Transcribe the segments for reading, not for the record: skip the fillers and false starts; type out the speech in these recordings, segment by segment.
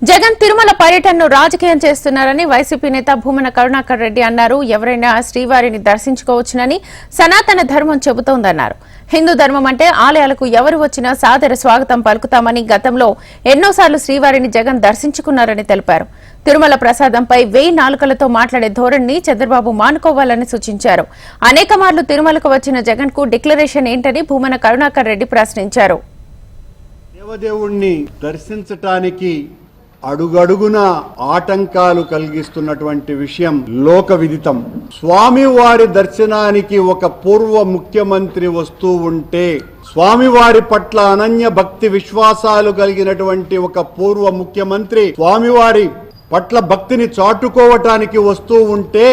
జగన్ తిరుమల పర్యటనను రాజకీయం చేస్తున్నారని వైసీపీ నేత భూమన కరుణాకర్ రెడ్డి అన్నారు. ఎవరైనా శ్రీవారిని దర్శించుకోవచ్చునని సనాతన ధర్మం చెబుతోందన్నారు. హిందూ ధర్మం అంటే ఆలయాలకు ఎవరు వచ్చినా సాదర స్వాగతం పలుకుతామని గతంలో ఎన్నోసార్లు శ్రీవారిని జగన్ దర్శించుకున్నారని తెలిపారు. తిరుమల ప్రసాదంపై 1000 నాలుకలతో మాట్లాడే ధోరణిని చంద్రబాబు మానుకోవాలని సూచించారు. అనేక మార్లు తిరుమలకు వచ్చిన జగన్ కు డిక్లరేషన్ ఏంటని భూమన కరుణాకర్ రెడ్డి ప్రశ్నించారు. దేవదేవుణ్ణి దర్శించటానికి అడుగడుగున ఆటంకాలు కలిగిస్తున్నటువంటి విషయం లోక విదితం. స్వామివారి దర్శనానికి ఒక పూర్వ ముఖ్యమంత్రి వస్తూ ఉంటే, స్వామివారి పట్ల అనన్య భక్తి విశ్వాసాలు కలిగినటువంటి ఒక పూర్వ ముఖ్యమంత్రి స్వామివారి పట్ల భక్తిని చాటుకోవటానికి వస్తూ ఉంటే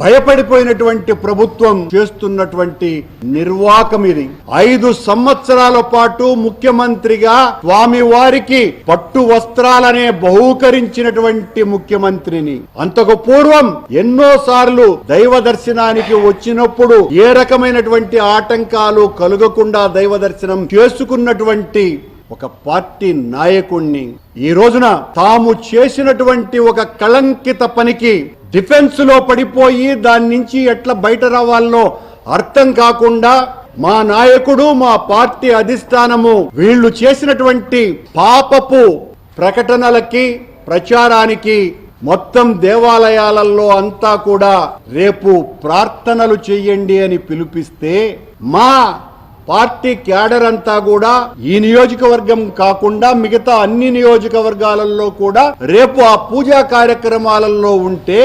భయపడిపోయినటువంటి ప్రభుత్వం చేస్తున్నటువంటి నిర్వాకం ఇది. 5 సంవత్సరాల పాటు ముఖ్యమంత్రిగా స్వామివారికి పట్టు వస్త్రాలనే బహూకరించినటువంటి ముఖ్యమంత్రిని, అంతకు పూర్వం ఎన్నోసార్లు దైవ దర్శనానికి వచ్చినప్పుడు ఏ రకమైనటువంటి ఆటంకాలు కలుగకుండా దైవ దర్శనం చేసుకున్నటువంటి ఒక పార్టీ నాయకుణ్ణి ఈ రోజున తాము చేసినటువంటి ఒక కళంకిత పనికి డిఫెన్స్ లో పడిపోయి దాని నుంచి ఎట్లా బయట రావాలో అర్థం కాకుండా మా నాయకుడు, మా పార్టీ అధిష్టానము వీళ్ళు చేసినటువంటి పాపపు ప్రకటనలకి, ప్రచారానికి మొత్తం దేవాలయాలలో అంతా కూడా రేపు ప్రార్థనలు చెయ్యండి అని పిలిపిస్తే మా పార్టీ క్యాడర్ అంతా కూడా ఈ నియోజకవర్గం కాకుండా మిగతా అన్ని నియోజకవర్గాలలో కూడా రేపు ఆ పూజా కార్యక్రమాలలో ఉంటే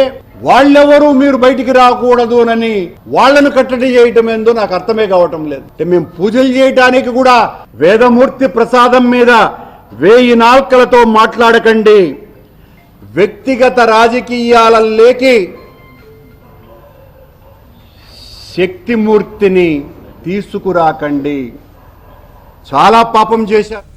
వాళ్ళెవరూ మీరు బయటికి రాకూడదునని వాళ్లను కట్టడి చేయటం ఏందో నాకు అర్థమే కావటం లేదు. మేము పూజలు చేయటానికి కూడా వేదమూర్తి ప్రసాదం మీద 1000 నాల్కలతో మాట్లాడకండి. వ్యక్తిగత రాజకీయాలలోకి శక్తిమూర్తిని తీసుకురాకండి. చాలా పాపం చేశారు.